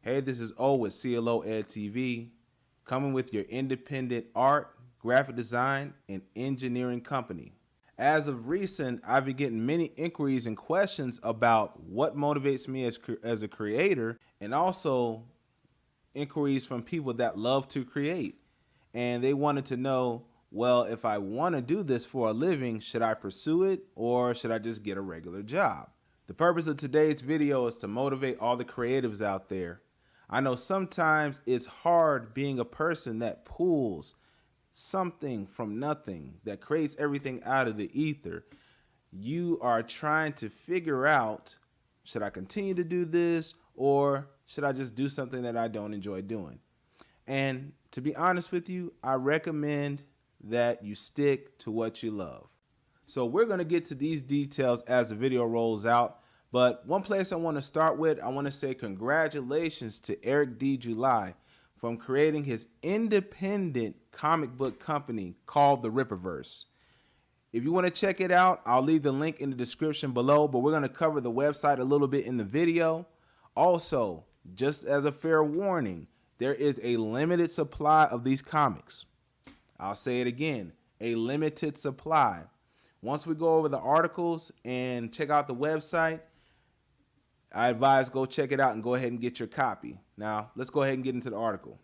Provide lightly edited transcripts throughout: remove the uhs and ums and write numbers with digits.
Hey, this is O with CLO Ed TV, coming with your independent art, graphic design, and engineering company. As of recent, I've been getting many inquiries and questions about what motivates me as a creator, and also inquiries from people that love to create. And they wanted to know, well, if I want to do this for a living, should I pursue it or should I just get a regular job? The purpose of today's video is to motivate all the creatives out there. I know sometimes it's hard being a person that pulls something from nothing, that creates everything out of the ether. You are trying to figure out, should I continue to do this or should I just do something that I don't enjoy doing? And to be honest with you, I recommend that you stick to what you love. So we're going to get to these details as the video rolls out. But one place I want to start with, I want to say congratulations to Eric D. July from creating his independent comic book company called the Rippaverse. If you want to check it out, I'll leave the link in the description below, but we're going to cover the website a little bit in the video. Also, just as a fair warning, there is a limited supply of these comics. I'll say it again, a limited supply. Once we go over the articles and check out the website, I advise go check it out and go ahead and get your copy. Now, let's go ahead and get into the article.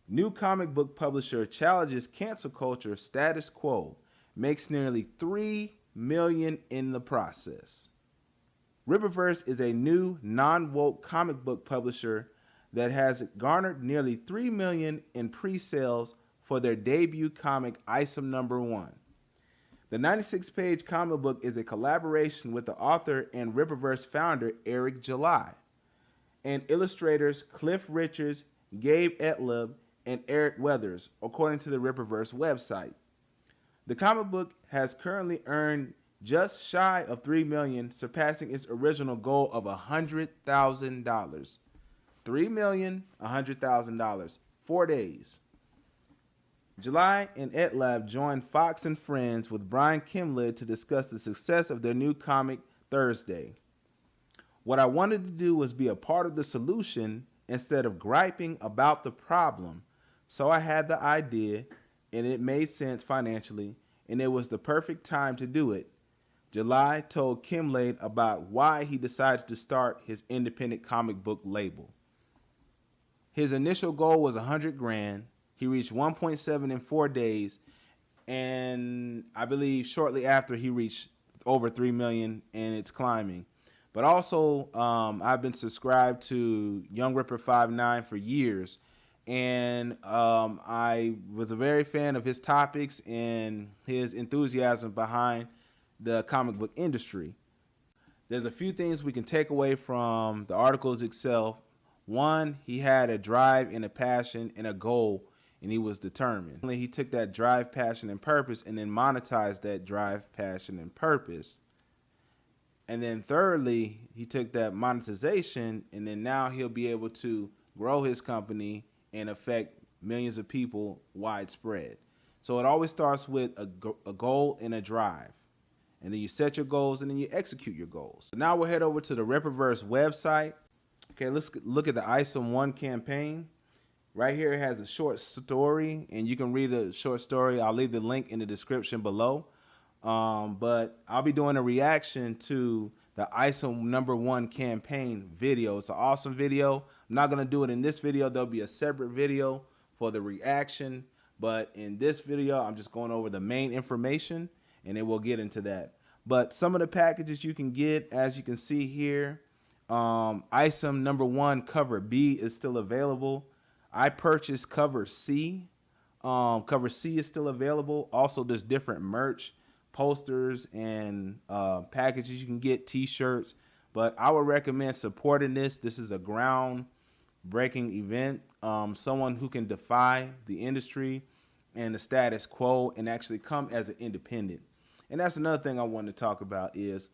New comic book publisher challenges cancel culture status quo, makes nearly $3 million in the process. Rippaverse is a new non-woke comic book publisher that has garnered nearly $3 million in pre-sales for their debut comic Isom #1. The 96-page comic book is a collaboration with the author and Rippaverse founder Eric July and illustrators Cliff Richards, Gabe Etleb, and Eric Weathers, according to the Rippaverse website. The comic book has currently earned just shy of $3 million, surpassing its original goal of $100,000. $3,100,000, 4 days. July and Etlab joined Fox and Friends with Brian Kimlid to discuss the success of their new comic Thursday. What I wanted to do was be a part of the solution instead of griping about the problem. So I had the idea and it made sense financially and it was the perfect time to do it. July told Kimlade about why he decided to start his independent comic book label. His initial goal was $100,000. He reached 1.7 in 4 days, and I believe shortly after he reached over 3 million, and it's climbing. But also, I've been subscribed to Young Ripper 59 for years, and I was a very fan of his topics and his enthusiasm behind the comic book industry. There's a few things we can take away from the articles itself. One, he had a drive and a passion and a goal, and he was determined. He took that drive, passion, and purpose and then monetized that drive, passion, and purpose. And then thirdly, he took that monetization and then now he'll be able to grow his company and affect millions of people widespread. So it always starts with a goal and a drive. And then you set your goals and then you execute your goals. So now we'll head over to the Rippaverse website. Okay, let's look at the Isom 1 campaign. Right here it has a short story, and you can read a short story. I'll leave the link in the description below. But I'll be doing a reaction to the Isom #1 campaign video. It's an awesome video. I'm not going to do it in this video. There'll be a separate video for the reaction. But in this video, I'm just going over the main information, and then we'll get into that. But some of the packages you can get, as you can see here, Isom #1 cover B is still available. I purchased cover C. Cover C is still available. Also, there's different merch, posters, and packages you can get, t-shirts. But I would recommend supporting this. This is a groundbreaking event. Someone who can defy the industry and the status quo and actually come as an independent. And that's another thing I want to talk about is,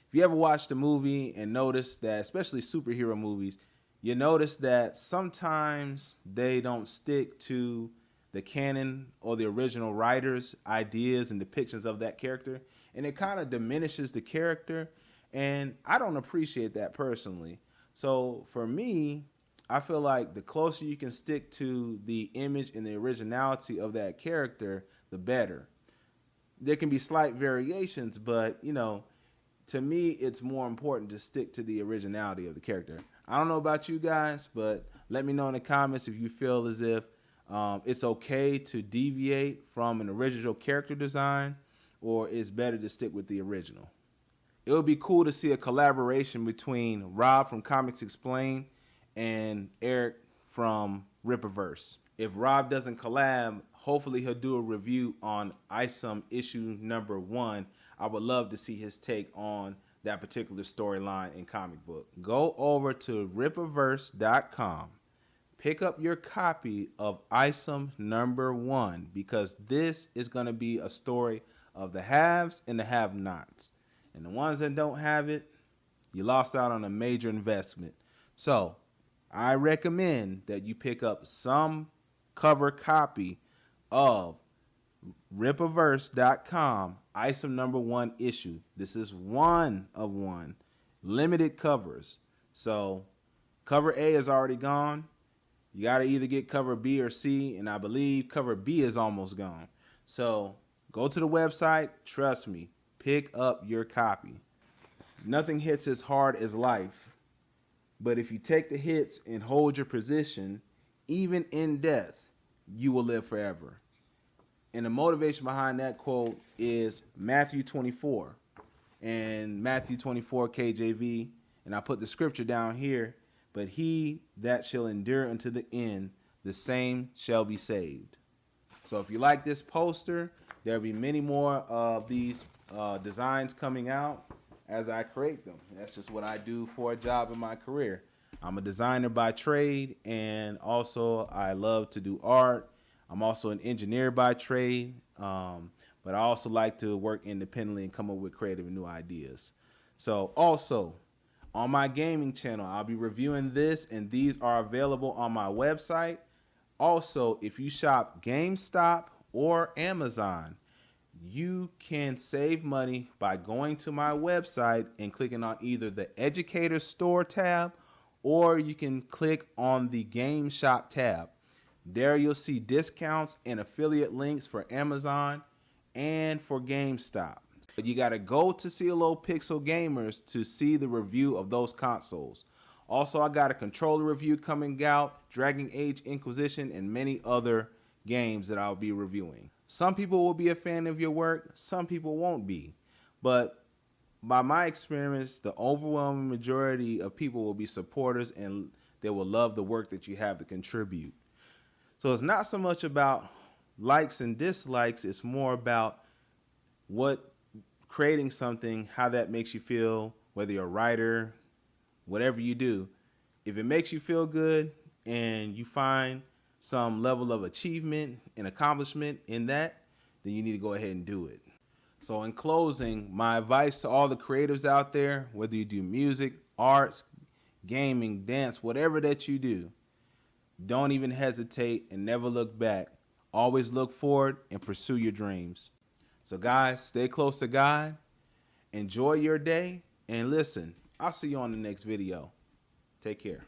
if you ever watched a movie and notice that, especially superhero movies, you notice that sometimes they don't stick to the canon or the original writer's ideas and depictions of that character, and it kind of diminishes the character, and I don't appreciate that personally. So for me, I feel like the closer you can stick to the image and the originality of that character, the better. There can be slight variations, but to me, it's more important to stick to the originality of the character. I don't know about you guys, but let me know in the comments if you feel as if it's okay to deviate from an original character design, or it's better to stick with the original. It would be cool to see a collaboration between Rob from Comics Explained and Eric from Rippaverse. If Rob doesn't collab, hopefully he'll do a review on Isom issue number 1. I would love to see his take on that particular storyline in comic book. Go over to Rippaverse.com. Pick up your copy of Isom number 1, because this is going to be a story of the haves and the have-nots. And the ones that don't have it, you lost out on a major investment. So I recommend that you pick up some cover copy of Rippaverse.com Isom number 1 issue. This is 1 of 1. Limited covers. So cover A is already gone. You got to either get cover B or C, and I believe cover B is almost gone. So go to the website. Trust me. Pick up your copy. Nothing hits as hard as life, but if you take the hits and hold your position, even in death, you will live forever. And the motivation behind that quote is Matthew 24. And Matthew 24 KJV, and I put the scripture down here, but he that shall endure unto the end, the same shall be saved. So if you like this poster, there'll be many more of these designs coming out as I create them. That's just what I do for a job in my career. I'm a designer by trade, and also I love to do art. I'm also an engineer by trade, but I also like to work independently and come up with creative and new ideas. So also on my gaming channel, I'll be reviewing this, and these are available on my website. Also, if you shop GameStop or Amazon, you can save money by going to my website and clicking on either the Educator Store tab, or you can click on the Game Shop tab. There you'll see discounts and affiliate links for Amazon and for GameStop. But you got to go to CLO Pixel Gamers to see the review of those consoles. Also, I got a controller review coming out, Dragon Age Inquisition, and many other games that I'll be reviewing. Some people will be a fan of your work, some people won't be. But by my experience, the overwhelming majority of people will be supporters, and they will love the work that you have to contribute. So it's not so much about likes and dislikes, it's more about what creating something, how that makes you feel, whether you're a writer, whatever you do. If it makes you feel good and you find some level of achievement and accomplishment in that, then you need to go ahead and do it. So in closing, my advice to all the creatives out there, whether you do music, arts, gaming, dance, whatever that you do, don't even hesitate and never look back. Always look forward and pursue your dreams. So guys, stay close to God, enjoy your day, and listen, I'll see you on the next video. Take care.